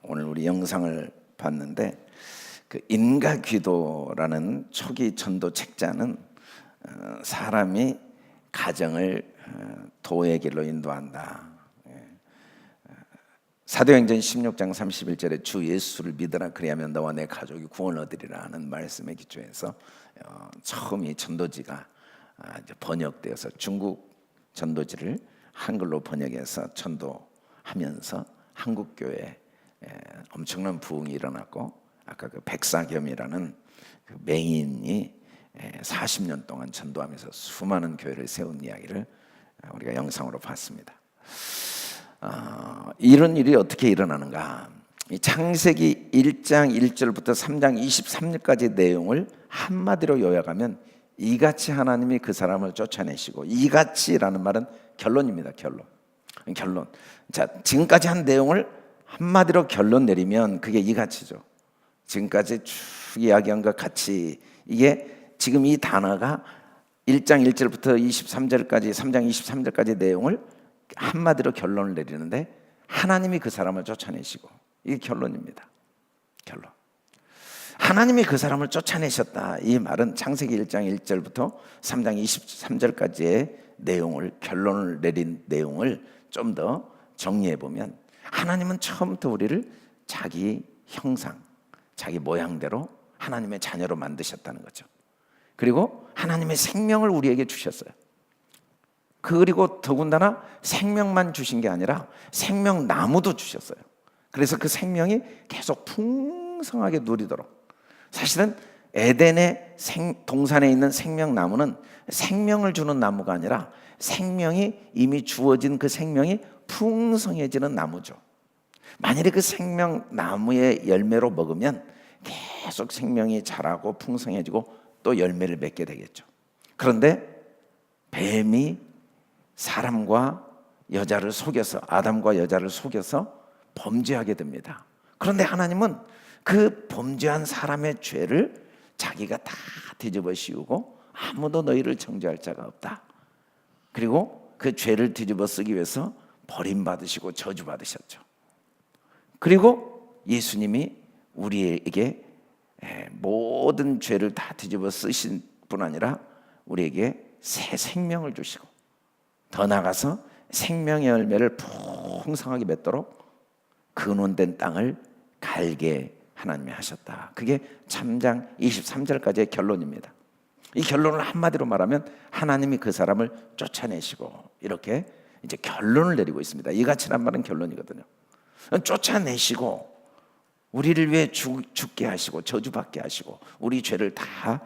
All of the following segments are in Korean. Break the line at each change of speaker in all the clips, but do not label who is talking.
오늘 우리 영상을 봤는데 그 인가귀도라는 초기 전도 책자는 사람이 가정을 도의 길로 인도한다. 사도행전 16장 31절에 주 예수를 믿으라 그리하면 너와 내 가족이 구원을 얻으리라 하는 말씀에 기초해서 처음 이 전도지가 번역되어서 중국 전도지를 한글로 번역해서 전도하면서 한국교회에 엄청난 부흥이 일어났고, 아까 그 백사겸이라는 그 맹인이 40년 동안 전도하면서 수많은 교회를 세운 이야기를 우리가 영상으로 봤습니다. 이런 일이 어떻게 일어나는가? 이 창세기 1장 1절부터 3장 23절까지 내용을 한마디로 요약하면 이같이 하나님이 그 사람을 쫓아내시고, 이같이라는 말은 결론입니다. 결론. 자, 지금까지 한 내용을 한마디로 결론 내리면 그게 이같이죠. 지금까지 쭉 이야기한 것 같이, 이게 지금 이 단어가 1장 1절부터 23절까지 3장 23절까지 내용을 한마디로 결론을 내리는데, 하나님이 그 사람을 쫓아내시고, 이게 결론입니다. 결론. 하나님이 그 사람을 쫓아내셨다. 이 말은 창세기 1장 1절부터 3장 23절까지의 내용을, 결론을 내린 내용을 좀 더 정리해 보면, 하나님은 처음부터 우리를 자기 형상, 자기 모양대로 하나님의 자녀로 만드셨다는 거죠. 그리고 하나님의 생명을 우리에게 주셨어요. 그리고 더군다나 생명만 주신 게 아니라 생명나무도 주셨어요. 그래서 그 생명이 계속 풍성하게 누리도록. 사실은 에덴의 동산에 있는 생명나무는 생명을 주는 나무가 아니라 생명이 이미 주어진 그 생명이 풍성해지는 나무죠. 만일에 그 생명나무의 열매로 먹으면 계속 생명이 자라고 풍성해지고 또 열매를 맺게 되겠죠. 그런데 뱀이 사람과 여자를 속여서, 아담과 여자를 속여서 범죄하게 됩니다. 그런데 하나님은 그 범죄한 사람의 죄를 자기가 다 뒤집어 씌우고 아무도 너희를 정죄할 자가 없다. 그리고 그 죄를 뒤집어 쓰기 위해서 버림받으시고 저주받으셨죠. 그리고 예수님이 우리에게 모든 죄를 다 뒤집어 쓰신 뿐 아니라 우리에게 새 생명을 주시고, 더 나아가서 생명의 열매를 풍성하게 맺도록 근원된 땅을 갈게 하나님이 하셨다. 그게 3장 23절까지의 결론입니다. 이 결론을 한마디로 말하면 하나님이 그 사람을 쫓아내시고, 이렇게 이제 결론을 내리고 있습니다. 이같이란 말은 결론이거든요. 쫓아내시고 우리를 위해 죽게 하시고 저주받게 하시고 우리 죄를 다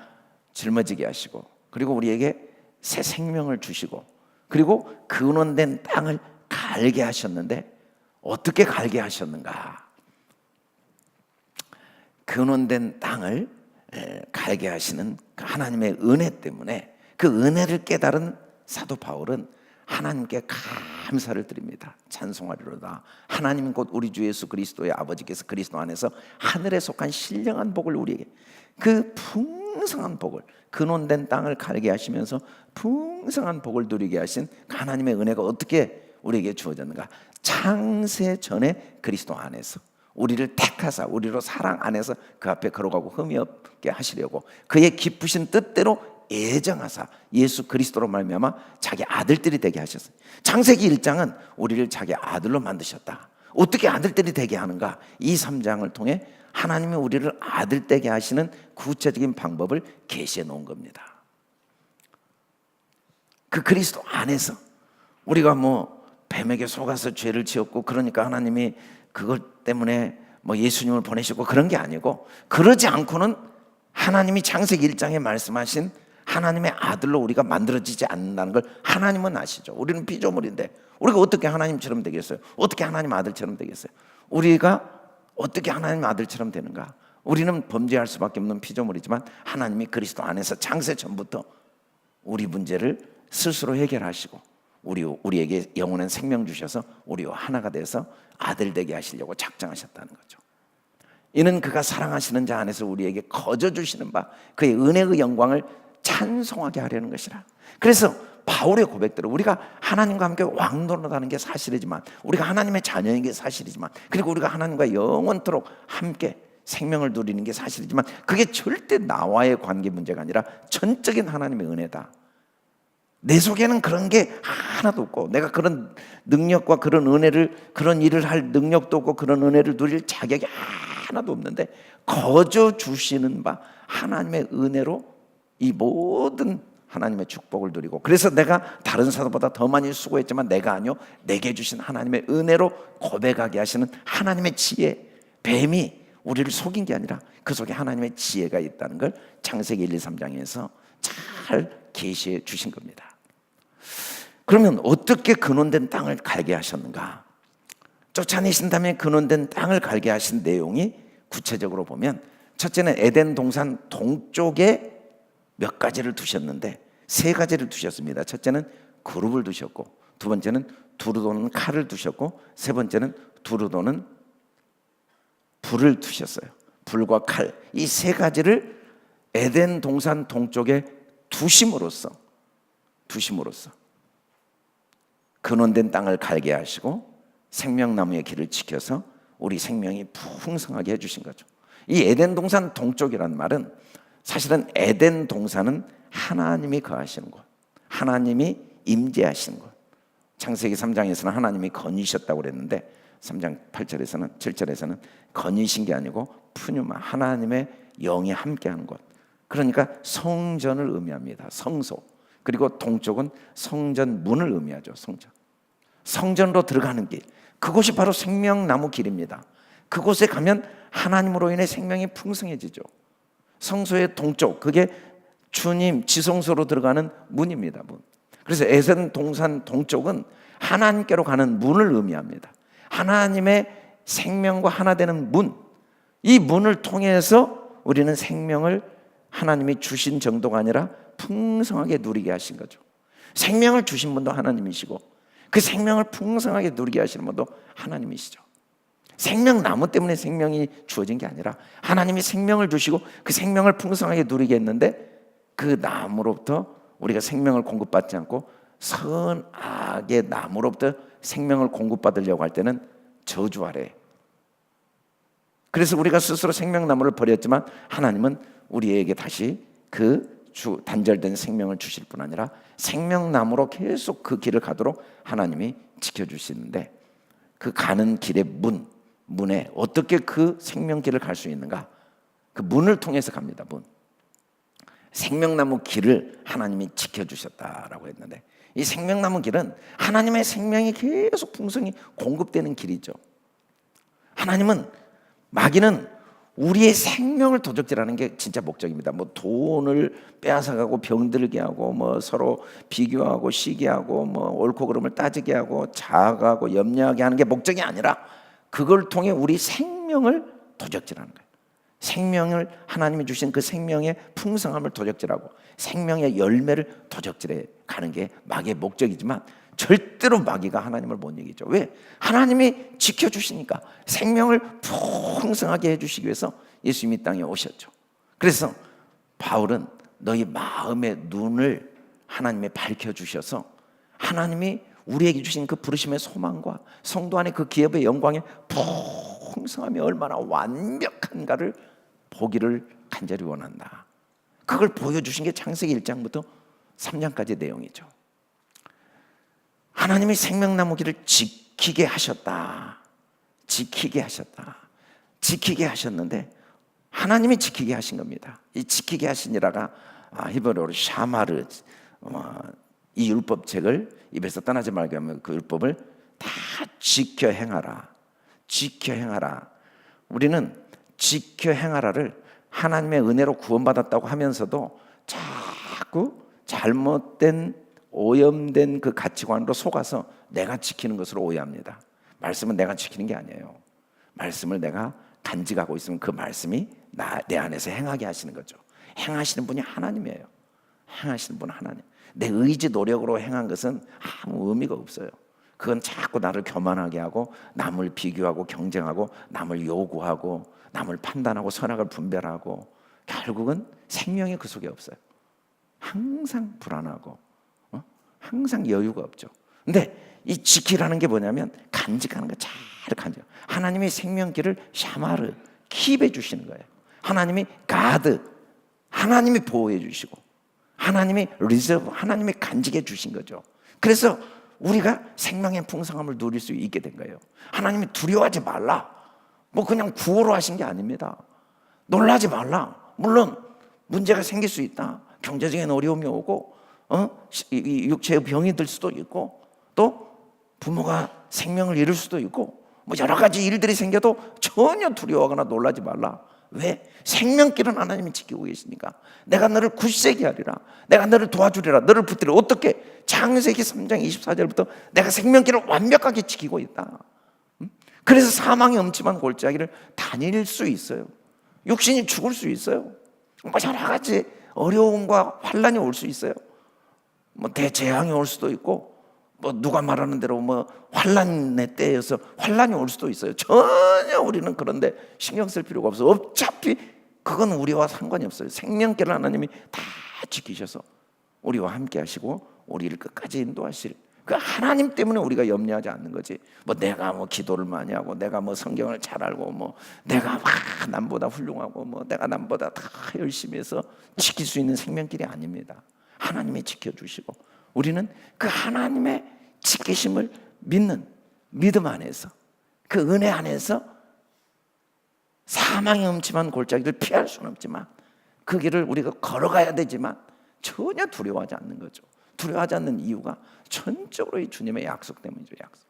짊어지게 하시고, 그리고 우리에게 새 생명을 주시고, 그리고 근원된 땅을 갈게 하셨는데, 어떻게 갈게 하셨는가? 근원된 땅을 갈게 하시는 그 하나님의 은혜 때문에, 그 은혜를 깨달은 사도 바울은 하나님께 감사를 드립니다. 찬송하리로다. 하나님 곧 우리 주 예수 그리스도의 아버지께서 그리스도 안에서 하늘에 속한 신령한 복을 우리에게, 그 풍성한 복을, 근원된 땅을 갈게 하시면서 풍성한 복을 누리게 하신 하나님의 은혜가 어떻게 우리에게 주어졌는가? 창세 전에 그리스도 안에서 우리를 택하사 우리로 사랑 안에서 그 앞에 걸어가고 흠이 없게 하시려고 그의 기쁘신 뜻대로 예정하사 예수 그리스도로 말미암아 자기 아들들이 되게 하셨어요. 창세기 1장은 우리를 자기 아들로 만드셨다. 어떻게 아들들이 되게 하는가? 이 3장을 통해 하나님이 우리를 아들 되게 하시는 구체적인 방법을 계시해 놓은 겁니다. 그 그리스도 안에서 우리가 뱀에게 속아서 죄를 지었고, 그러니까 하나님이 그것 때문에 예수님을 보내시고 그런 게 아니고, 그러지 않고는 하나님이 창세기 1장에 말씀하신 하나님의 아들로 우리가 만들어지지 않는다는 걸 하나님은 아시죠. 우리는 피조물인데 우리가 어떻게 하나님처럼 되겠어요? 어떻게 하나님 아들처럼 되겠어요? 우리가 어떻게 하나님 아들처럼 되는가? 우리는 범죄할 수밖에 없는 피조물이지만 하나님이 그리스도 안에서 창세 전부터 우리 문제를 스스로 해결하시고 우리에게 영원한 생명 주셔서 우리와 하나가 돼서 아들 되게 하시려고 작정하셨다는 거죠. 이는 그가 사랑하시는 자 안에서 우리에게 거저 주시는 바 그의 은혜의 영광을 찬송하게 하려는 것이라. 그래서 바울의 고백대로 우리가 하나님과 함께 왕노릇하는 게 사실이지만, 우리가 하나님의 자녀인 게 사실이지만, 그리고 우리가 하나님과 영원토록 함께 생명을 누리는 게 사실이지만, 그게 절대 나와의 관계 문제가 아니라 전적인 하나님의 은혜다. 내 속에는 그런 게 하나도 없고, 내가 그런 능력과 그런 은혜를, 그런 일을 할 능력도 없고, 그런 은혜를 누릴 자격이 하나도 없는데, 거저 주시는 바 하나님의 은혜로 이 모든 하나님의 축복을 누리고, 그래서 내가 다른 사람보다 더 많이 수고했지만 내가 아니요, 내게 주신 하나님의 은혜로 고백하게 하시는 하나님의 지혜, 뱀이 우리를 속인 게 아니라 그 속에 하나님의 지혜가 있다는 걸 창세기 1, 2, 3장에서 잘 계시해 주신 겁니다. 그러면 어떻게 근원된 땅을 갈게 하셨는가? 쫓아내신 다음에 근원된 땅을 갈게 하신 내용이 구체적으로 보면, 첫째는 에덴 동산 동쪽에 몇 가지를 두셨는데 세 가지를 두셨습니다. 첫째는 그룹을 두셨고, 두 번째는 두루 도는 칼을 두셨고, 세 번째는 두루 도는 불을 두셨어요. 불과 칼, 이 세 가지를 에덴 동산 동쪽에 두심으로써 근원된 땅을 갈게 하시고 생명나무의 길을 지켜서 우리 생명이 풍성하게 해주신 거죠. 이 에덴 동산 동쪽이라는 말은, 사실은 에덴 동산은 하나님이 거하시는 곳, 하나님이 임재하시는 곳. 창세기 3장에서는 하나님이 거니셨다고 그랬는데 3장 8절에서는 7절에서는 거니신 게 아니고 푸뉴마, 하나님의 영이 함께하는 곳. 그러니까 성전을 의미합니다. 성소. 그리고 동쪽은 성전 문을 의미하죠. 성전으로 들어가는 길, 그곳이 바로 생명나무 길입니다. 그곳에 가면 하나님으로 인해 생명이 풍성해지죠. 성소의 동쪽, 그게 주님 지성소로 들어가는 문입니다. 문. 그래서 에덴 동산 동쪽은 하나님께로 가는 문을 의미합니다. 하나님의 생명과 하나 되는 문, 이 문을 통해서 우리는 생명을 하나님이 주신 정도가 아니라 풍성하게 누리게 하신 거죠. 생명을 주신 분도 하나님이시고, 그 생명을 풍성하게 누리게 하시는 분도 하나님이시죠. 생명나무 때문에 생명이 주어진 게 아니라 하나님이 생명을 주시고 그 생명을 풍성하게 누리게 했는데, 그 나무로부터 우리가 생명을 공급받지 않고 선악의 나무로부터 생명을 공급받으려고 할 때는 저주 아래. 그래서 우리가 스스로 생명나무를 버렸지만 하나님은 우리에게 다시 그 단절된 생명을 주실 뿐 아니라 생명나무로 계속 그 길을 가도록 하나님이 지켜주시는데, 그 가는 길의 문에 어떻게 그 생명길을 갈 수 있는가? 그 문을 통해서 갑니다. 문. 생명나무 길을 하나님이 지켜주셨다라고 했는데, 이 생명나무 길은 하나님의 생명이 계속 풍성히 공급되는 길이죠. 하나님은, 마귀는 우리의 생명을 도적질하는 게 진짜 목적입니다. 뭐 돈을 빼앗아가고 병들게 하고, 뭐 서로 비교하고 시기하고, 뭐 옳고 그름을 따지게 하고, 자학하고 염려하게 하는 게 목적이 아니라 그걸 통해 우리 생명을 도적질하는 거예요. 생명을, 하나님이 주신 그 생명의 풍성함을 도적질하고 생명의 열매를 도적질해 가는 게 마귀의 목적이지만, 절대로 마귀가 하나님을 못 이기죠. 왜? 하나님이 지켜주시니까. 생명을 풍성하게 해주시기 위해서 예수님이 이 땅에 오셨죠. 그래서 바울은 너희 마음의 눈을 하나님이 밝혀주셔서 하나님이 우리에게 주신 그 부르심의 소망과 성도 안에 그 기업의 영광의 풍성함이 얼마나 완벽한가를 보기를 간절히 원한다. 그걸 보여주신 게 창세기 1장부터 3장까지의 내용이죠. 하나님이 생명나무 길을 지키게 하셨다. 지키게 하셨는데 하나님이 지키게 하신 겁니다. 이 지키게 하시니라가 히브리어로 샤마르, 이 율법책을 입에서 떠나지 말게 하면 그 율법을 다 지켜 행하라. 우리는 지켜 행하라를 하나님의 은혜로 구원받았다고 하면서도 자꾸 잘못된, 오염된 그 가치관으로 속아서 내가 지키는 것으로 오해합니다. 말씀은 내가 지키는 게 아니에요. 말씀을 내가 간직하고 있으면 그 말씀이 내 안에서 행하게 하시는 거죠. 행하시는 분이 하나님이에요. 행하시는 분은 하나님. 내 의지 노력으로 행한 것은 아무 의미가 없어요. 그건 자꾸 나를 교만하게 하고, 남을 비교하고 경쟁하고, 남을 요구하고, 남을 판단하고, 선악을 분별하고, 결국은 생명이 그 속에 없어요. 항상 불안하고 항상 여유가 없죠. 근데 이 지키라는 게 뭐냐면 간직하는 거, 잘 간직. 하나님이 생명길을 샤마르 킵해 주시는 거예요. 하나님이 가드, 하나님이 보호해 주시고, 하나님이 리저브, 하나님이 간직해 주신 거죠. 그래서 우리가 생명의 풍성함을 누릴 수 있게 된 거예요. 하나님이 두려워하지 말라, 뭐 그냥 구호로 하신 게 아닙니다. 놀라지 말라. 물론 문제가 생길 수 있다. 경제적인 어려움이 오고, 육체의 병이 들 수도 있고, 또 부모가 생명을 잃을 수도 있고, 뭐 여러 가지 일들이 생겨도 전혀 두려워하거나 놀라지 말라. 왜? 생명길은 하나님이 지키고 계시니까. 내가 너를 굳세게 하리라. 내가 너를 도와주리라. 너를 붙들리라. 어떻게? 창세기 3장 24절부터 내가 생명길을 완벽하게 지키고 있다. 그래서 사망의 음침한 골짜기를 다닐 수 있어요. 육신이 죽을 수 있어요. 뭐 여러 가지 어려움과 환란이 올 수 있어요. 뭐 대재앙이 올 수도 있고, 뭐 누가 말하는 대로 뭐 환란의 때여서 환란이 올 수도 있어요. 전혀 우리는 그런데 신경 쓸 필요가 없어요. 어차피 그건 우리와 상관이 없어요. 생명길을 하나님이 다 지키셔서 우리와 함께 하시고 우리를 끝까지 인도하실, 그 하나님 때문에 우리가 염려하지 않는 거지. 뭐 내가 뭐 기도를 많이 하고, 내가 뭐 성경을 잘 알고, 뭐 내가 남보다 훌륭하고, 뭐 내가 남보다 다 열심히 해서 지킬 수 있는 생명길이 아닙니다. 하나님이 지켜주시고, 우리는 그 하나님의 지키심을 믿는 믿음 안에서, 그 은혜 안에서 사망의 음침한 골짜기를 피할 수는 없지만 그 길을 우리가 걸어가야 되지만 전혀 두려워하지 않는 거죠. 두려워하지 않는 이유가 전적으로 이 주님의 약속 때문이죠. 약속.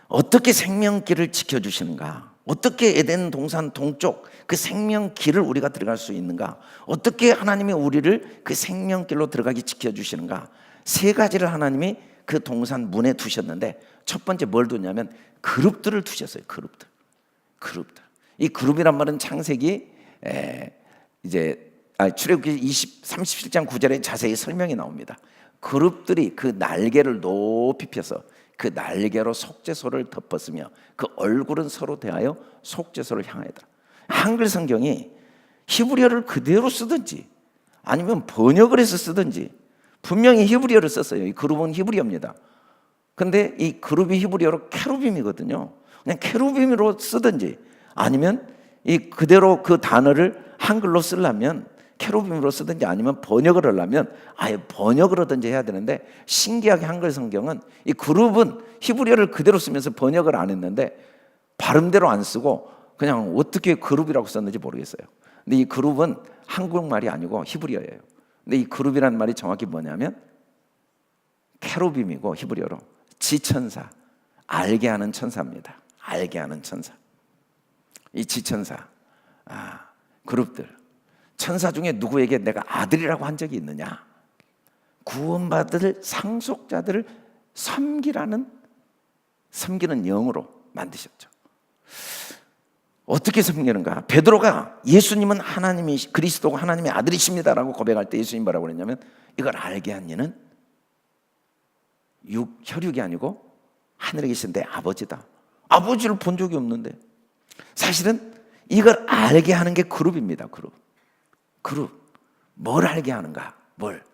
어떻게 생명길을 지켜주시는가? 어떻게 에덴 동산 동쪽 그 생명길을 우리가 들어갈 수 있는가? 어떻게 하나님이 우리를 그 생명길로 들어가게 지켜주시는가? 세 가지를 하나님이 그 동산 문에 두셨는데, 첫 번째 뭘 두냐면 그룹들을 두셨어요. 그룹들. 이 그룹이란 말은 창세기 출애굽기 37장 9절에 자세히 설명이 나옵니다. 그룹들이 그 날개를 높이 펴서 그 날개로 속죄소를 덮었으며 그 얼굴은 서로 대하여 속죄소를 향하였다. 한글 성경이 히브리어를 그대로 쓰든지 아니면 번역을 해서 쓰든지 분명히 히브리어를 썼어요. 이 그룹은 히브리어입니다. 근데 이 그룹이 히브리어로 케루빔이거든요. 그냥 케루빔으로 쓰든지 아니면 이 그대로 그 단어를 한글로 쓰려면 케루빔으로 쓰든지 아니면 번역을 하려면 아예 번역을 하든지 해야 되는데, 신기하게 한글 성경은 이 그룹은 히브리어를 그대로 쓰면서 번역을 안 했는데 발음대로 안 쓰고 그냥 어떻게 그룹이라고 썼는지 모르겠어요. 근데 이 그룹은 한국말이 아니고 히브리어예요. 근데 이 그룹이라는 말이 정확히 뭐냐면 케루빔이고 히브리어로 지천사, 알게 하는 천사입니다. 알게 하는 천사. 이 지천사, 그룹들. 천사 중에 누구에게 내가 아들이라고 한 적이 있느냐? 구원받을 상속자들을 섬기는 영으로 만드셨죠. 어떻게 섬기는가? 베드로가 예수님은 하나님이 그리스도고 하나님의 아들이십니다라고 고백할 때 예수님 뭐라고 그랬냐면, 이걸 알게 한 이는 혈육이 아니고 하늘에 계신 내 아버지다. 아버지를 본 적이 없는데. 사실은 이걸 알게 하는 게 그룹입니다. 그룹. 뭘 알게 하는가? 뭘?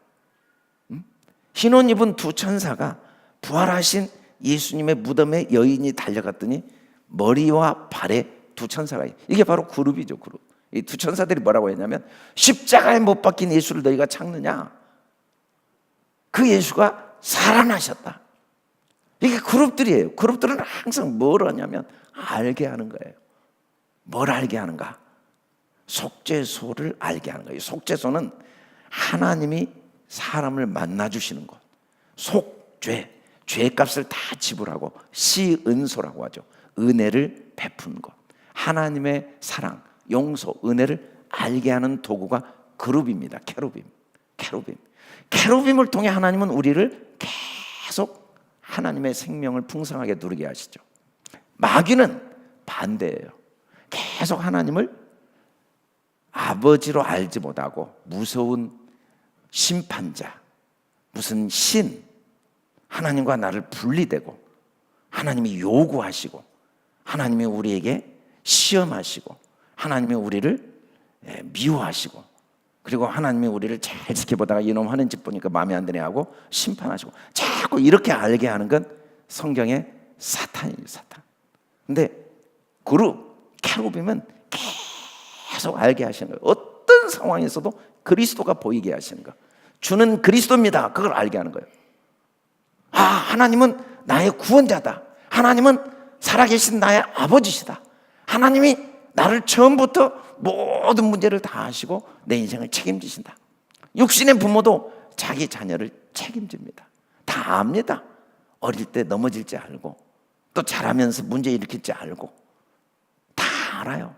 흰 옷 입은 두 천사가 부활하신 예수님의 무덤에 여인이 달려갔더니 머리와 발에 두 천사가, 이게 바로 그룹이죠. 그룹. 이 두 천사들이 뭐라고 했냐면, 십자가에 못 박힌 예수를 너희가 찾느냐? 그 예수가 살아나셨다. 이게 그룹들이에요. 그룹들은 항상 뭘 하냐면 알게 하는 거예요. 뭘 알게 하는가? 속죄소를 알게 하는 거예요. 속죄소는 하나님이 사람을 만나주시는 곳. 죄값을 다 지불하고 시은소라고 하죠. 은혜를 베푼 곳. 하나님의 사랑, 용서, 은혜를 알게 하는 도구가 그룹입니다. 케루빔을 통해 하나님은 우리를 계속 하나님의 생명을 풍성하게 누리게 하시죠. 마귀는 반대예요. 계속 하나님을 아버지로 알지 못하고 무서운 심판자, 무슨 신, 하나님과 나를 분리되고 하나님이 요구하시고 하나님이 우리에게 시험하시고 하나님이 우리를 미워하시고 그리고 하나님이 우리를 잘 지켜보다가 이놈 하는 짓 보니까 마음에 안 드네 하고 심판하시고, 자꾸 이렇게 알게 하는 건 성경의 사탄이에요, 사탄. 근데 캐룹이면 계속 알게 하시는 거예요. 어떤 상황에서도 그리스도가 보이게 하시는 거. 주는 그리스도입니다. 그걸 알게 하는 거예요. 하나님은 나의 구원자다. 하나님은 살아계신 나의 아버지시다. 하나님이 나를 처음부터 모든 문제를 다 아시고 내 인생을 책임지신다. 육신의 부모도 자기 자녀를 책임집니다. 다 압니다. 어릴 때 넘어질지 알고, 또 자라면서 문제 일으킬지 알고, 다 알아요.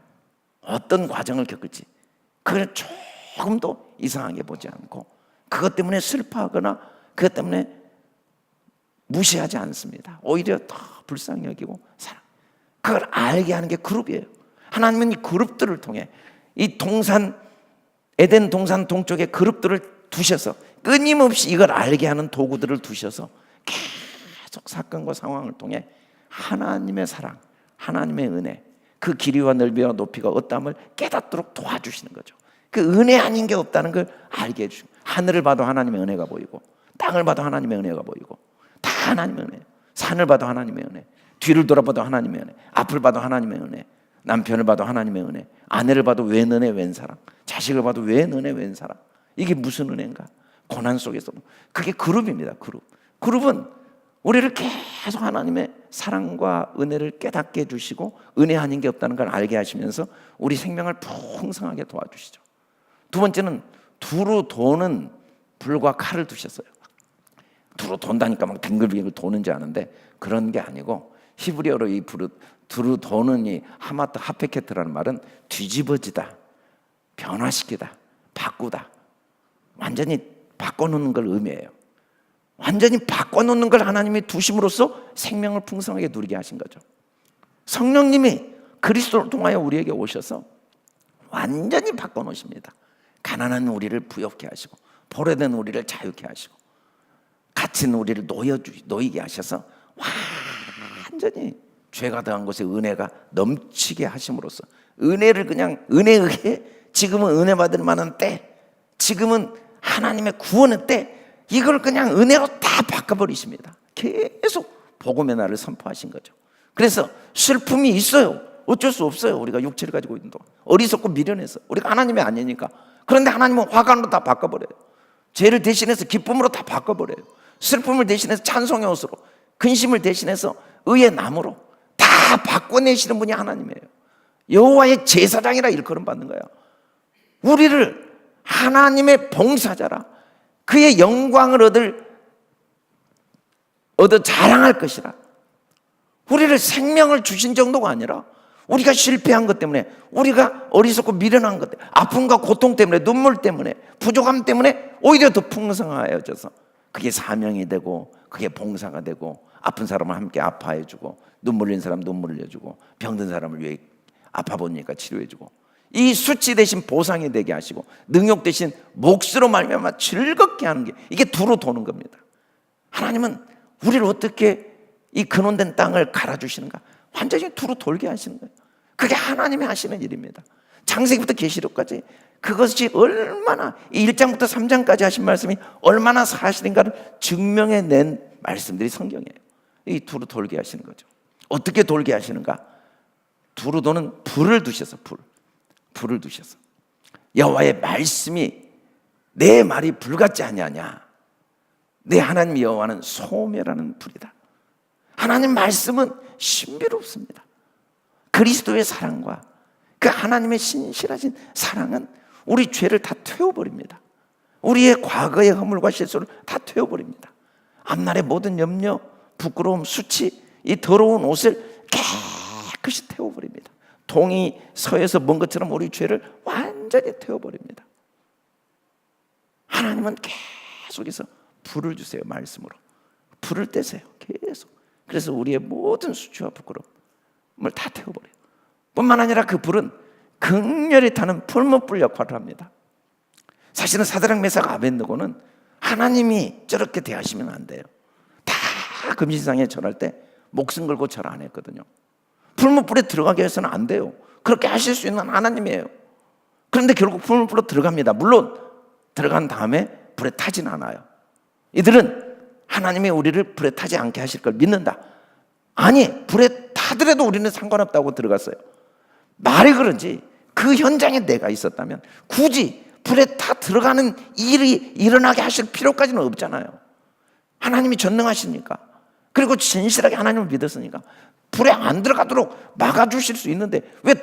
어떤 과정을 겪을지. 그걸 조금도 이상하게 보지 않고, 그것 때문에 슬퍼하거나 그것 때문에 무시하지 않습니다. 오히려 더 불쌍히 여기고 사랑. 그걸 알게 하는 게 그룹이에요. 하나님은 이 그룹들을 통해, 이 에덴 동산 동쪽에 그룹들을 두셔서 끊임없이 이걸 알게 하는 도구들을 두셔서 계속 사건과 상황을 통해 하나님의 사랑, 하나님의 은혜, 그 길이와 넓이와 높이가 어떠함을 깨닫도록 도와주시는 거죠. 그 은혜 아닌 게 없다는 걸 알게 해주시고, 하늘을 봐도 하나님의 은혜가 보이고, 땅을 봐도 하나님의 은혜가 보이고, 다 하나님의 은혜. 산을 봐도 하나님의 은혜, 뒤를 돌아봐도 하나님의 은혜, 앞을 봐도 하나님의 은혜, 남편을 봐도 하나님의 은혜, 아내를 봐도 왜 너네 웬 사랑, 자식을 봐도 왜 너네 웬 사랑. 이게 무슨 은혜인가? 고난 속에서도. 그게 그룹입니다. 그룹은 우리를 계속 하나님의 사랑과 은혜를 깨닫게 해주시고, 은혜 아닌 게 없다는 걸 알게 하시면서 우리 생명을 풍성하게 도와주시죠. 두 번째는 두루 도는 불과 칼을 두셨어요. 두루 돈다니까 막 빙글빙글 도는지 아는데 그런 게 아니고, 히브리어로 이 두루 도는 이 하마트 하페케트라는 말은 뒤집어지다, 변화시키다, 바꾸다, 완전히 바꿔놓는 걸 의미해요. 완전히 바꿔놓는 걸 하나님이 두심으로써 생명을 풍성하게 누리게 하신 거죠. 성령님이 그리스도를 통하여 우리에게 오셔서 완전히 바꿔놓으십니다. 가난한 우리를 부엽게 하시고, 포로된 우리를 자유케 하시고, 갇힌 우리를 놓이게 하셔서 완전히 죄가 더한 곳에 은혜가 넘치게 하심으로써, 은혜를 그냥 은혜에 의해 지금은 은혜 받을 만한 때, 지금은 하나님의 구원의 때, 이걸 그냥 은혜로 다 바꿔버리십니다. 계속 복음의 날을 선포하신 거죠. 그래서 슬픔이 있어요. 어쩔 수 없어요. 우리가 육체를 가지고 있는 동안 어리석고 미련해서, 우리가 하나님의 아니니까. 그런데 하나님은 화관으로 다 바꿔버려요. 죄를 대신해서 기쁨으로 다 바꿔버려요. 슬픔을 대신해서 찬송의 옷으로, 근심을 대신해서 의의 나무로 다 바꿔내시는 분이 하나님이에요. 여호와의 제사장이라 일컬음 받는 거예요. 우리를 하나님의 봉사자라, 그의 영광을 얻어 자랑할 것이라. 우리를 생명을 주신 정도가 아니라, 우리가 실패한 것 때문에, 우리가 어리석고 미련한 것 때문에, 아픔과 고통 때문에, 눈물 때문에, 부족함 때문에 오히려 더 풍성하여져서 그게 사명이 되고, 그게 봉사가 되고, 아픈 사람을 함께 아파해주고, 눈물 흘린 사람 눈물 흘려주고, 병든 사람을 위해 아파 보니까 치료해주고, 이 수치 대신 보상이 되게 하시고, 능욕 대신 몫으로 말미암아 즐겁게 하는 게, 이게 두루 도는 겁니다. 하나님은 우리를 어떻게 이 근원된 땅을 갈아주시는가? 완전히 두루 돌게 하시는 거예요. 그게 하나님이 하시는 일입니다. 창세기부터 계시록까지 그것이 얼마나, 이 1장부터 3장까지 하신 말씀이 얼마나 사실인가를 증명해낸 말씀들이 성경이에요. 이 두루 돌게 하시는 거죠. 어떻게 돌게 하시는가? 두루 도는 불을 두셔서, 불을 두셔서, 여호와의 말씀이 내 말이 불 같지 아니하냐, 내 하나님 여호와는 소멸하는 불이다. 하나님 말씀은 신비롭습니다. 그리스도의 사랑과 그 하나님의 신실하신 사랑은 우리 죄를 다 태워버립니다. 우리의 과거의 허물과 실수를 다 태워버립니다. 앞날의 모든 염려, 부끄러움, 수치, 이 더러운 옷을 깨끗이 태워버립니다. 동이 서에서 먼 것처럼 우리 죄를 완전히 태워버립니다. 하나님은 계속해서 불을 주세요. 말씀으로 불을 떼세요. 계속. 그래서 우리의 모든 수치와 부끄러움을 다 태워버려요. 뿐만 아니라 그 불은 극렬히 타는 풀무불 역할을 합니다. 사실은 사드락 메삭 아벳느고는 하나님이 저렇게 대하시면 안 돼요. 다 금신상에 절할 때 목숨 걸고 절 안 했거든요. 풀무불에 들어가게 해서는 안 돼요. 그렇게 하실 수 있는 하나님이에요. 그런데 결국 불 불어 들어갑니다. 물론 들어간 다음에 불에 타진 않아요. 이들은 하나님이 우리를 불에 타지 않게 하실 걸 믿는다. 아니, 불에 타더라도 우리는 상관없다고 들어갔어요. 말이 그런지 그 현장에 내가 있었다면 굳이 불에 타 들어가는 일이 일어나게 하실 필요까지는 없잖아요. 하나님이 전능하시니까, 그리고 진실하게 하나님을 믿었으니까 불에 안 들어가도록 막아주실 수 있는데 왜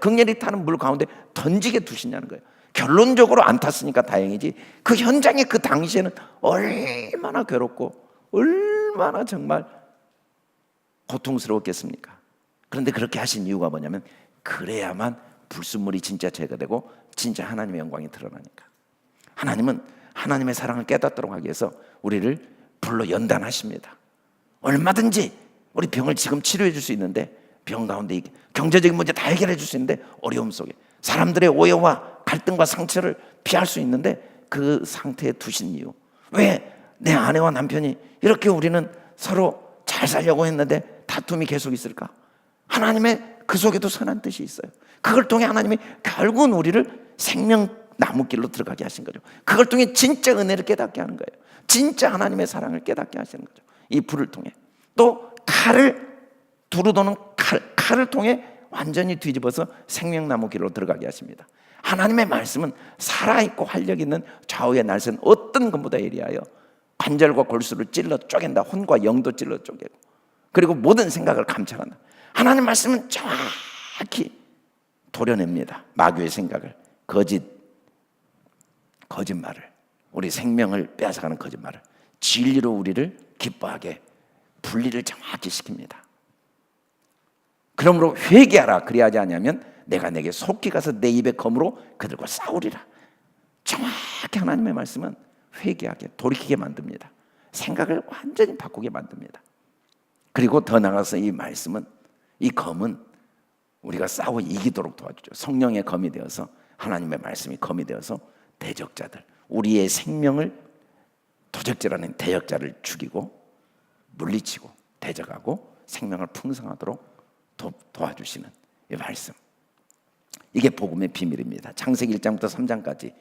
극렬히 타는 물 가운데 던지게 두시냐는 거예요. 결론적으로 안 탔으니까 다행이지, 그 현장에 그 당시에는 얼마나 괴롭고 얼마나 정말 고통스러웠겠습니까? 그런데 그렇게 하신 이유가 뭐냐면, 그래야만 불순물이 진짜 제거되고 진짜 하나님의 영광이 드러나니까. 하나님은 하나님의 사랑을 깨닫도록 하기 위해서 우리를 불로 연단하십니다. 얼마든지 우리 병을 지금 치료해 줄 수 있는데, 병 가운데 경제적인 문제 다 해결해 줄 수 있는데, 어려움 속에 사람들의 오해와 갈등과 상처를 피할 수 있는데 그 상태에 두신 이유, 왜 내 아내와 남편이 이렇게 우리는 서로 잘 살려고 했는데 다툼이 계속 있을까? 하나님의 그 속에도 선한 뜻이 있어요. 그걸 통해 하나님이 결국은 우리를 생명 나무길로 들어가게 하신 거죠. 그걸 통해 진짜 은혜를 깨닫게 하는 거예요. 진짜 하나님의 사랑을 깨닫게 하시는 거죠. 이 불을 통해. 또 칼을 두루도는 칼을 통해 완전히 뒤집어서 생명나무 길로 들어가게 하십니다. 하나님의 말씀은 살아있고 활력 있는 좌우의 날선 어떤 것보다 예리하여 관절과 골수를 찔러 쪼갠다. 혼과 영도 찔러 쪼개고, 그리고 모든 생각을 감찰한다. 하나님 말씀은 정확히 도려냅니다. 마귀의 생각을, 거짓말을, 우리 생명을 빼앗아가는 거짓말을 진리로 우리를 기뻐하게 분리를 정확히 시킵니다. 그러므로 회개하라. 그리하지 않으면 내가 내게 속히 가서 내 입의 검으로 그들과 싸우리라. 정확히 하나님의 말씀은 회개하게, 돌이키게 만듭니다. 생각을 완전히 바꾸게 만듭니다. 그리고 더 나아가서 이 말씀은, 이 검은 우리가 싸워 이기도록 도와주죠. 성령의 검이 되어서, 하나님의 말씀이 검이 되어서 대적자들, 우리의 생명을 도적질하는 대적자를 죽이고 물리치고 대적하고 생명을 풍성하도록 도와주시는 이 말씀, 이게 복음의 비밀입니다. 창세기 1장부터 3장까지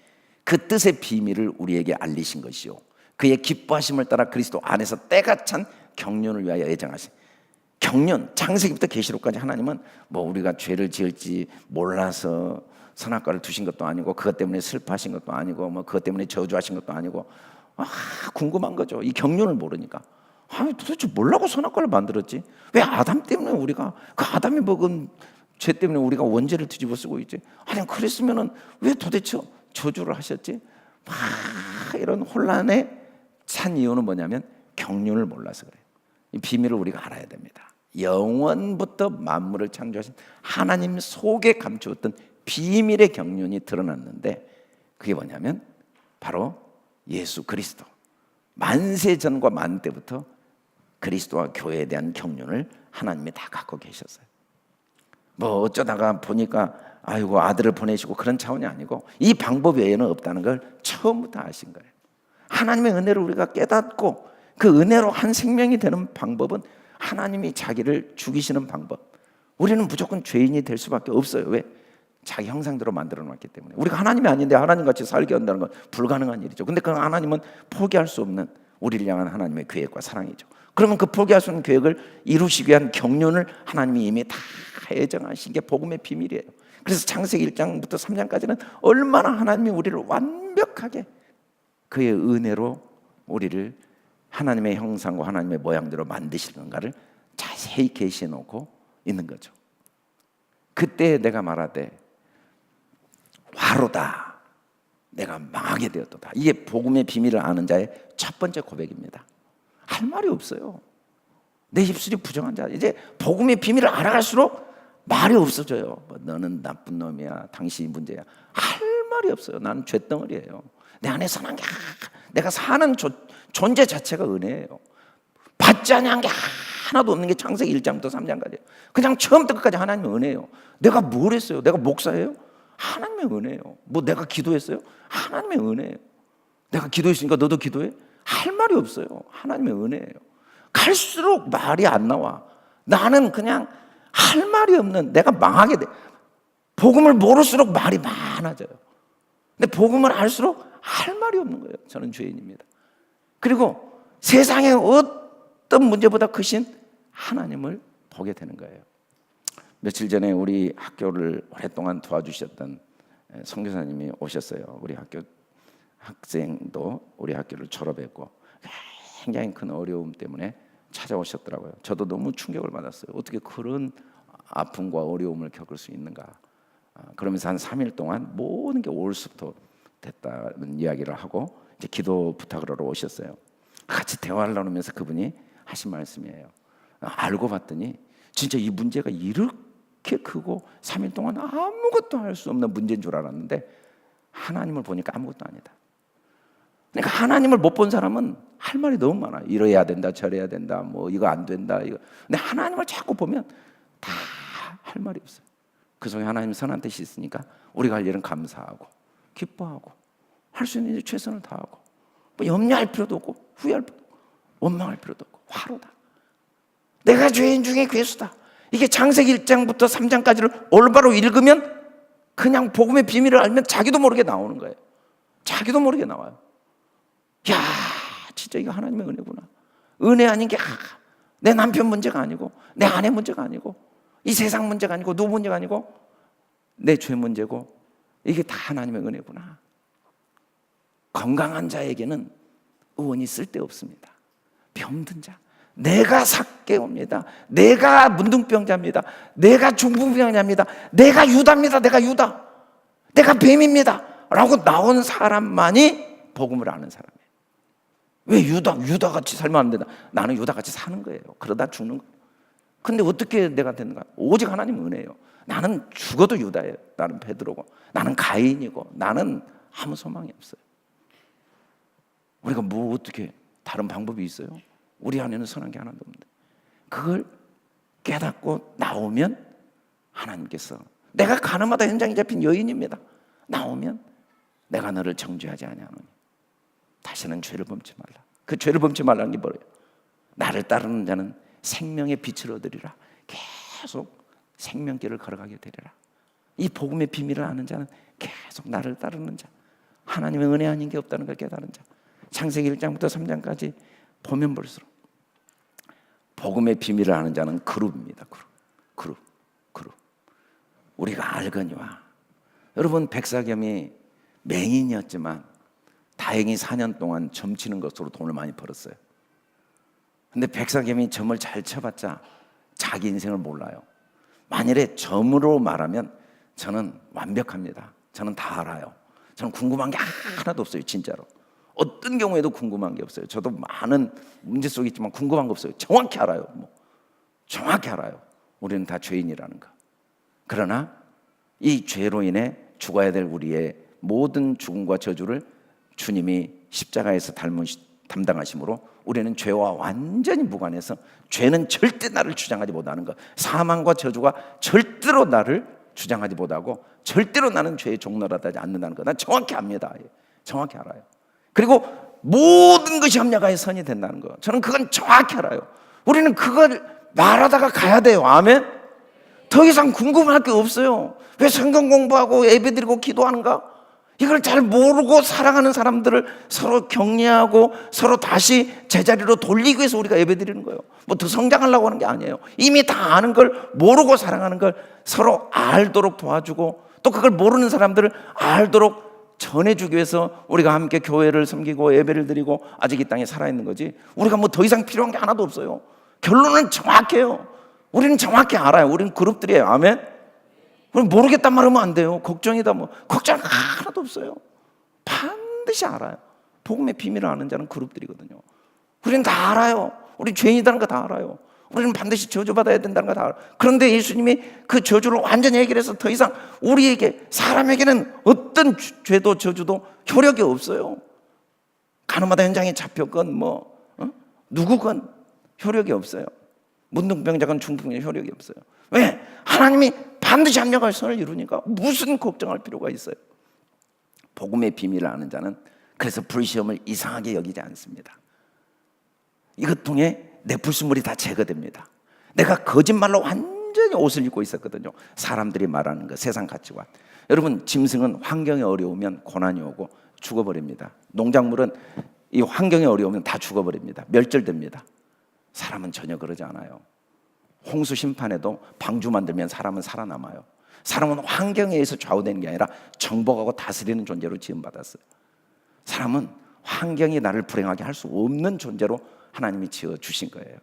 그 뜻의 비밀을 우리에게 알리신 것이요, 그의 기뻐하심을 따라 그리스도 안에서 때가 찬 경륜을 위하여 예정하신 경륜. 창세기부터 계시록까지 하나님은 뭐 우리가 죄를 지을지 몰라서 선악과를 두신 것도 아니고, 그것 때문에 슬퍼하신 것도 아니고, 뭐 그것 때문에 저주하신 것도 아니고, 궁금한 거죠. 이 경륜을 모르니까. 도대체 뭐라고 선악과를 만들었지? 왜 아담 때문에 우리가, 그 아담이 먹은 죄 때문에 우리가 원죄를 뒤집어 쓰고 있지? 아니, 그랬으면은 왜 도대체 저주를 하셨지? 이런 혼란에 찬 이유는 뭐냐면 경륜을 몰라서 그래요. 이 비밀을 우리가 알아야 됩니다. 영원부터 만물을 창조하신 하나님 속에 감추었던 비밀의 경륜이 드러났는데, 그게 뭐냐면 바로 예수 그리스도. 만세 전과 만 때부터 그리스도와 교회에 대한 경륜을 하나님이 다 갖고 계셨어요. 뭐 어쩌다가 보니까 아이고 아들을 보내시고 그런 차원이 아니고, 이 방법 외에는 없다는 걸 처음부터 아신 거예요. 하나님의 은혜를 우리가 깨닫고 그 은혜로 한 생명이 되는 방법은 하나님이 자기를 죽이시는 방법. 우리는 무조건 죄인이 될 수밖에 없어요. 왜? 자기 형상대로 만들어 놨기 때문에. 우리가 하나님이 아닌데 하나님같이 살게 한다는 건 불가능한 일이죠. 근데 그 하나님은 포기할 수 없는 우리를 향한 하나님의 계획과 사랑이죠. 그러면 그 포기할 수 없는 계획을 이루시기 위한 경륜을 하나님이 이미 다 예정하신 게 복음의 비밀이에요. 그래서 창세기 1장부터 3장까지는 얼마나 하나님이 우리를 완벽하게 그의 은혜로 우리를 하나님의 형상과 하나님의 모양대로 만드시는가를 자세히 계시해 놓고 있는 거죠. 그때 내가 말하되 화로다, 내가 망하게 되었도다. 이게 복음의 비밀을 아는 자의 첫 번째 고백입니다. 할 말이 없어요. 내 입술이 부정한 자. 이제 복음의 비밀을 알아갈수록 말이 없어져요. 너는 나쁜 놈이야, 당신이 문제야. 할 말이 없어요. 나는 쇳덩어리예요. 내 안에 선한 게, 내가 사는 존재 자체가 은혜예요. 받지 아니한 게 하나도 없는 게 창세기 1장부터 3장까지예요. 그냥 처음부터 끝까지 하나님의 은혜예요. 내가 뭘 했어요? 내가 목사예요? 하나님의 은혜예요. 뭐 내가 기도했어요? 하나님의 은혜예요. 내가 기도했으니까 너도 기도해? 할 말이 없어요. 하나님의 은혜예요. 갈수록 말이 안 나와. 나는 그냥 할 말이 없는, 내가 망하게 돼. 복음을 모를수록 말이 많아져요. 근데 복음을 알수록 할 말이 없는 거예요. 저는 죄인입니다. 그리고 세상의 어떤 문제보다 크신 하나님을 보게 되는 거예요. 며칠 전에 우리 학교를 오랫동안 도와주셨던 선교사님이 오셨어요. 우리 학교 학생도 우리 학교를 졸업했고 굉장히 큰 어려움 때문에 찾아오셨더라고요. 저도 너무 충격을 받았어요. 어떻게 그런 아픔과 어려움을 겪을 수 있는가. 그러면서 한 3일 동안 모든 게 올수부터 됐다는 이야기를 하고 이제 기도 부탁을 하러 오셨어요. 같이 대화를 나누면서 그분이 하신 말씀이에요. 알고 봤더니 진짜 이 문제가 이렇게 크고 3일 동안 아무것도 할 수 없는 문제인 줄 알았는데 하나님을 보니까 아무것도 아니다. 그러니까 하나님을 못 본 사람은 할 말이 너무 많아. 이래야 된다, 저래야 된다, 뭐 이거 안 된다. 이거. 근데 하나님을 자꾸 보면 다 할 말이 없어요. 그 속에 하나님 선한 뜻이 있으니까 우리가 할 일은 감사하고 기뻐하고 할 수 있는 일 최선을 다하고 뭐 염려할 필요도 없고 후회할 필요도 없고 원망할 필요도 없고 화로다. 내가 죄인 중에 괴수다. 이게 창세기 1장부터 3장까지를 올바로 읽으면 그냥 복음의 비밀을 알면 자기도 모르게 나오는 거예요. 자기도 모르게 나와요. 야, 진짜 이거 하나님의 은혜구나. 은혜 아닌 게 내 남편 문제가 아니고 내 아내 문제가 아니고 이 세상 문제가 아니고 누구 문제가 아니고 내 죄 문제고 이게 다 하나님의 은혜구나. 건강한 자에게는 의원이 쓸데없습니다. 병든 자, 내가 삭개옵니다. 내가 문둥병자입니다. 내가 중풍병자입니다. 내가 유다입니다. 내가 유다. 내가 뱀입니다. 라고 나온 사람만이 복음을 아는 사람이에요. 왜 유다같이 살면 안 된다. 나는 유다같이 사는 거예요. 그러다 죽는 거예요. 근데 어떻게 내가 되는가? 오직 하나님 은혜예요. 나는 죽어도 유다예요. 나는 베드로고 나는 가인이고 나는 아무 소망이 없어요. 우리가 뭐 어떻게 다른 방법이 있어요? 우리 안에는 선한 게 하나도 없는데 그걸 깨닫고 나오면 하나님께서 내가 가늠하다 현장에 잡힌 여인입니다. 나오면 내가 너를 정죄하지 아니하노니 다시는 죄를 범치 말라. 그 죄를 범치 말라는 게 뭐예요? 나를 따르는 자는 생명의 빛을 얻으리라. 계속 생명길을 걸어가게 되리라. 이 복음의 비밀을 아는 자는 계속 나를 따르는 자, 하나님의 은혜 아닌 게 없다는 걸 깨달은 자. 창세기 1장부터 3장까지 보면 볼수록 복음의 비밀을 아는 자는 그룹입니다. 그룹. 우리가 알거니와 여러분 백사겸이 맹인이었지만 다행히 4년 동안 점치는 것으로 돈을 많이 벌었어요. 근데 백사겸이 점을 잘 쳐봤자 자기 인생을 몰라요. 만일에 점으로 말하면 저는 완벽합니다. 저는 다 알아요. 저는 궁금한 게 하나도 없어요. 진짜로. 어떤 경우에도 궁금한 게 없어요. 저도 많은 문제 속에 있지만 궁금한 거 없어요. 정확히 알아요. 정확히 알아요. 우리는 다 죄인이라는 거. 그러나 이 죄로 인해 죽어야 될 우리의 모든 죽음과 저주를 주님이 십자가에서 담당하심으로 우리는 죄와 완전히 무관해서 죄는 절대 나를 주장하지 못하는 것, 사망과 저주가 절대로 나를 주장하지 못하고 절대로 나는 죄의 종노릇하지 않는다는 것, 난 정확히 압니다. 정확히 알아요. 그리고 모든 것이 합력하여 선이 된다는 거, 저는 그건 정확히 알아요. 우리는 그걸 말하다가 가야 돼요. 아멘. 더 이상 궁금할 게 없어요. 왜 성경 공부하고 예배드리고 기도하는가? 이걸 잘 모르고 살아가는 사람들을 서로 격려하고 서로 다시 제자리로 돌리기 위해서 우리가 예배드리는 거예요. 뭐 더 성장하려고 하는 게 아니에요. 이미 다 아는 걸, 모르고 살아가는 걸 서로 알도록 도와주고 또 그걸 모르는 사람들을 알도록 전해주기 위해서 우리가 함께 교회를 섬기고 예배를 드리고 아직 이 땅에 살아있는 거지. 우리가 뭐 더 이상 필요한 게 하나도 없어요. 결론은 정확해요. 우리는 정확히 알아요. 우리는 그룹들이에요. 아멘. 그럼 모르겠단 말하면 안 돼요. 걱정이다 뭐. 걱정 하나도 없어요. 반드시 알아요. 복음의 비밀을 아는 자는 그룹들이거든요. 우리는 다 알아요. 우리 죄인이라는 거 다 알아요. 우리는 반드시 저주받아야 된다는 거 다 알아요. 그런데 예수님이 그 저주를 완전히 해결해서 더 이상 우리에게, 사람에게는 어떤 죄도 저주도 효력이 없어요. 가늠하다 현장에 잡혔건 누구건 효력이 없어요. 문둥병자건 중풍자건 효력이 없어요. 왜? 하나님이 반드시 합력할 선을 이루니까 무슨 걱정할 필요가 있어요. 복음의 비밀을 아는 자는 그래서 불시험을 이상하게 여기지 않습니다. 이것 통해 내 불순물이 다 제거됩니다. 내가 거짓말로 완전히 완전히 옷을 입고 있었거든요. 사람들이 말하는 거, 세상 가치관. 여러분, 짐승은 환경이 어려우면 고난이 오고 죽어버립니다. 농작물은 이 환경이 어려우면 다 죽어버립니다. 멸절됩니다. 사람은 전혀 그러지 않아요. 홍수 심판에도 방주 만들면 사람은 살아남아요. 사람은 환경에 의해서 좌우되는 게 아니라 정복하고 다스리는 존재로 지음받았어요. 사람은 환경이 나를 불행하게 할 수 없는 존재로 하나님이 지어주신 거예요.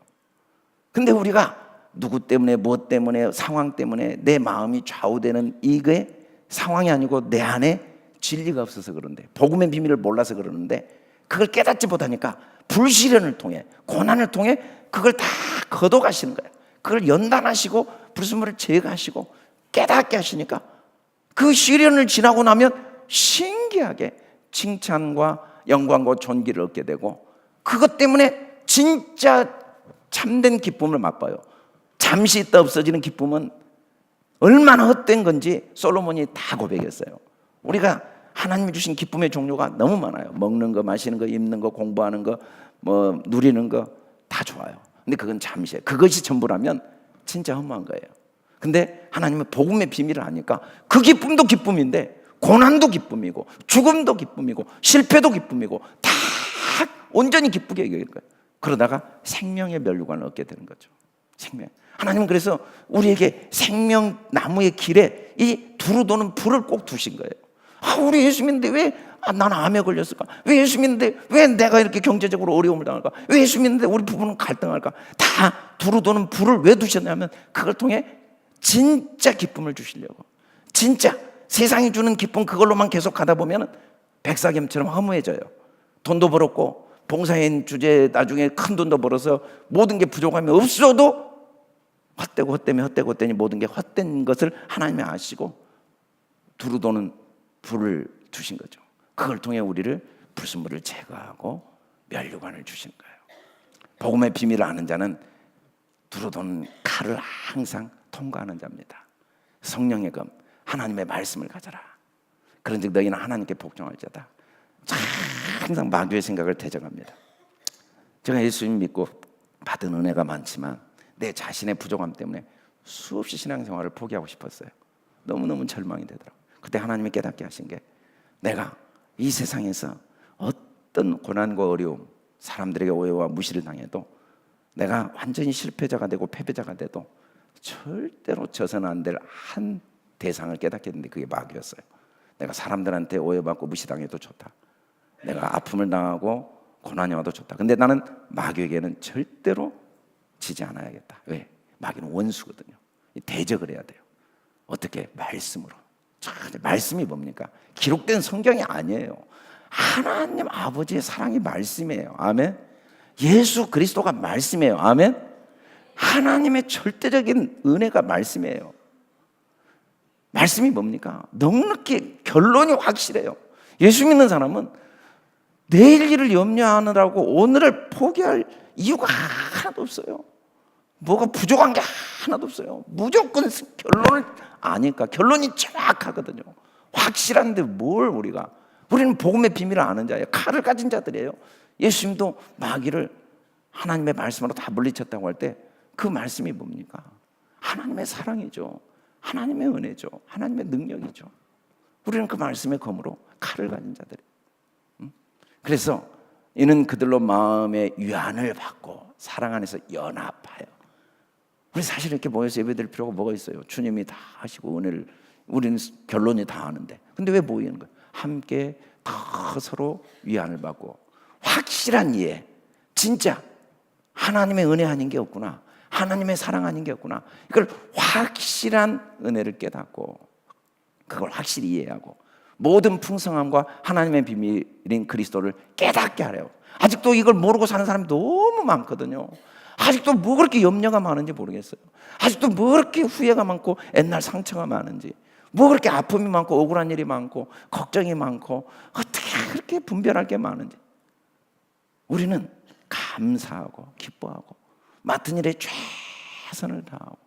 근데 우리가 누구 때문에, 무엇 때문에, 상황 때문에 내 마음이 좌우되는 이게 상황이 아니고 내 안에 진리가 없어서 그런데, 복음의 비밀을 몰라서 그러는데, 그걸 깨닫지 못하니까 불시련을 통해, 고난을 통해 그걸 다 거둬가시는 거예요. 그걸 연단하시고 불순물을 제거하시고 깨닫게 하시니까 그 시련을 지나고 나면 신기하게 칭찬과 영광과 존귀를 얻게 되고, 그것 때문에 진짜 참된 기쁨을 맛봐요. 잠시 있다 없어지는 기쁨은 얼마나 헛된 건지 솔로몬이 다 고백했어요. 우리가 하나님이 주신 기쁨의 종류가 너무 많아요. 먹는 거, 마시는 거, 입는 거, 공부하는 거, 뭐 누리는 거 다 좋아요. 근데 그건 잠시예요. 그것이 전부라면 진짜 허무한 거예요. 근데 하나님은 복음의 비밀을 아니까 그 기쁨도 기쁨인데 고난도 기쁨이고 죽음도 기쁨이고 실패도 기쁨이고 다 온전히 기쁘게 여기는 거예요. 그러다가 생명의 면류관을 얻게 되는 거죠. 생명. 하나님은 그래서 우리에게 생명나무의 길에 이 두루 도는 불을 꼭 두신 거예요. 우리 예수 믿는데 왜 나는 암에 걸렸을까? 왜 예수 믿는데 왜 내가 이렇게 경제적으로 어려움을 당할까? 왜 예수 믿는데 우리 부부는 갈등할까? 다 두루 도는 불을 왜 두셨냐면 그걸 통해 진짜 기쁨을 주시려고. 진짜 세상이 주는 기쁨 그걸로만 계속 가다 보면 백사겸처럼 허무해져요. 돈도 벌었고 봉사인 주제에 나중에 큰 돈도 벌어서 모든 게 부족함이 없어도 헛되니 모든 게 헛된 것을 하나님이 아시고 두루 도는 불을 주신 거죠. 그걸 통해 우리를 불순물을 제거하고 면류관을 주신 거예요. 복음의 비밀을 아는 자는 두루 도는 칼을 항상 통과하는 자입니다. 성령의 검, 하나님의 말씀을 가져라. 그런즉 너희는 하나님께 복종할 자다. 항상 마귀의 생각을 대적합니다. 제가 예수님 믿고 받은 은혜가 많지만 내 자신의 부족함 때문에 수없이 신앙생활을 포기하고 싶었어요. 너무너무 절망이 되더라고요. 그때 하나님이 깨닫게 하신 게, 내가 이 세상에서 어떤 고난과 어려움, 사람들에게 오해와 무시를 당해도, 내가 완전히 실패자가 되고 패배자가 돼도 절대로 져서는 안 될 한 대상을 깨닫게 했는데 그게 마귀였어요. 내가 사람들한테 오해받고 무시당해도 좋다. 내가 아픔을 당하고 고난이 와도 좋다. 근데 나는 마귀에게는 절대로 지지 않아야겠다. 왜? 마귀는 원수거든요. 대적을 해야 돼요. 어떻게? 말씀으로. 말씀이 뭡니까? 기록된 성경이 아니에요. 하나님 아버지의 사랑이 말씀이에요. 아멘. 예수 그리스도가 말씀이에요. 아멘. 하나님의 절대적인 은혜가 말씀이에요. 말씀이 뭡니까? 넉넉히 결론이 확실해요. 예수 믿는 사람은 내일 일을 염려하느라고 오늘을 포기할 이유가 하나도 없어요. 뭐가 부족한 게 하나도 없어요. 무조건 결론을 아니까. 결론이 정확하거든요. 확실한데 뭘 우리는 복음의 비밀을 아는 자예요. 칼을 가진 자들이에요. 예수님도 마귀를 하나님의 말씀으로 다 물리쳤다고 할 때 그 말씀이 뭡니까? 하나님의 사랑이죠. 하나님의 은혜죠. 하나님의 능력이죠. 우리는 그 말씀의 검으로 칼을 가진 자들이에요. 그래서 이는 그들로 마음의 위안을 받고 사랑 안에서 연합하여. 우리 사실 이렇게 모여서 예배드릴 필요가 뭐가 있어요? 주님이 다 하시고 은혜를, 우리는 결론이 다 아는데, 근데 왜 모이는 거예요? 함께 더 서로 위안을 받고 확실한 이해, 진짜 하나님의 은혜 아닌 게 없구나, 하나님의 사랑 아닌 게 없구나, 이걸 확실한 은혜를 깨닫고 그걸 확실히 이해하고 모든 풍성함과 하나님의 비밀인 그리스도를 깨닫게 하래요. 아직도 이걸 모르고 사는 사람이 너무 많거든요. 아직도 뭐 그렇게 염려가 많은지 모르겠어요. 아직도 뭐 그렇게 후회가 많고 옛날 상처가 많은지, 뭐 그렇게 아픔이 많고 억울한 일이 많고 걱정이 많고 어떻게 그렇게 분별할 게 많은지. 우리는 감사하고 기뻐하고 맡은 일에 최선을 다하고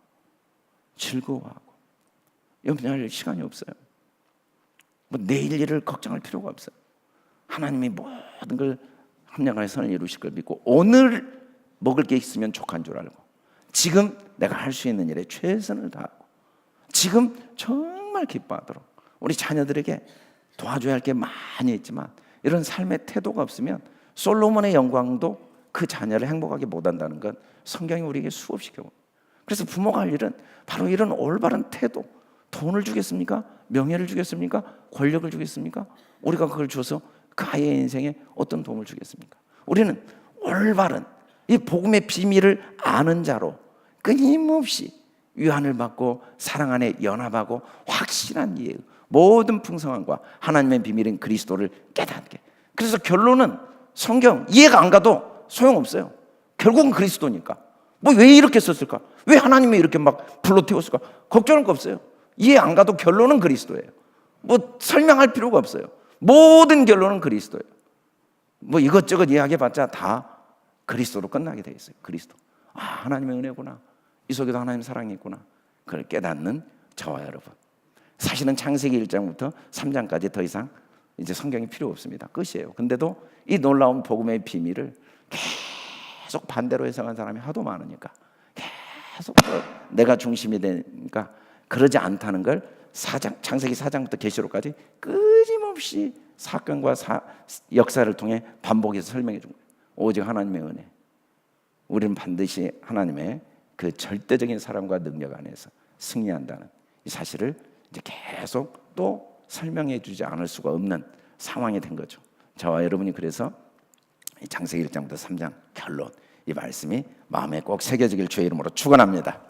즐거워하고 염려할 시간이 없어요. 뭐 내일 일을 걱정할 필요가 없어요. 하나님이 모든 걸 합력하여 선을 이루실 걸 믿고 오늘 먹을 게 있으면 족한 줄 알고 지금 내가 할 수 있는 일에 최선을 다하고 지금 정말 기뻐하도록 우리 자녀들에게 도와줘야 할 게 많이 있지만 이런 삶의 태도가 없으면 솔로몬의 영광도 그 자녀를 행복하게 못한다는 건 성경이 우리에게 수없이 경고. 그래서 부모가 할 일은 바로 이런 올바른 태도. 돈을 주겠습니까? 명예를 주겠습니까? 권력을 주겠습니까? 우리가 그걸 줘서 그 아이의 인생에 어떤 도움을 주겠습니까? 우리는 올바른 이 복음의 비밀을 아는 자로 끊임없이 위안을 받고 사랑 안에 연합하고 확실한 이해의 모든 풍성함과 하나님의 비밀인 그리스도를 깨닫게. 그래서 결론은 성경 이해가 안 가도 소용없어요. 결국은 그리스도니까. 뭐 왜 이렇게 썼을까? 왜 하나님이 이렇게 막 불러 태웠을까? 걱정할 거 없어요. 이해 안 가도 결론은 그리스도예요. 뭐 설명할 필요가 없어요. 모든 결론은 그리스도예요. 뭐 이것저것 이야기해봤자 다 그리스도로 끝나게 돼 있어요. 그리스도. 아, 하나님의 은혜구나. 이 속에도 하나님 사랑이 있구나. 그걸 깨닫는 저와 여러분. 사실은 창세기 1장부터 3장까지 더 이상 이제 성경이 필요 없습니다. 끝이에요. 근데도 이 놀라운 복음의 비밀을 계속 반대로 해석한 사람이 하도 많으니까 계속 내가 중심이 되니까 그러지 않다는 걸 창세기 4장부터 계시록까지 끊임없이 사건과 역사를 통해 반복해서 설명해 준 거예요. 오직 하나님의 은혜. 우리는 반드시 하나님의 그 절대적인 사랑과 능력 안에서 승리한다는 이 사실을 이제 계속 또 설명해 주지 않을 수가 없는 상황이 된 거죠. 저와 여러분이 그래서 창세기 1장부터 3장 결론 이 말씀이 마음에 꼭 새겨지길 주의 이름으로 축원합니다.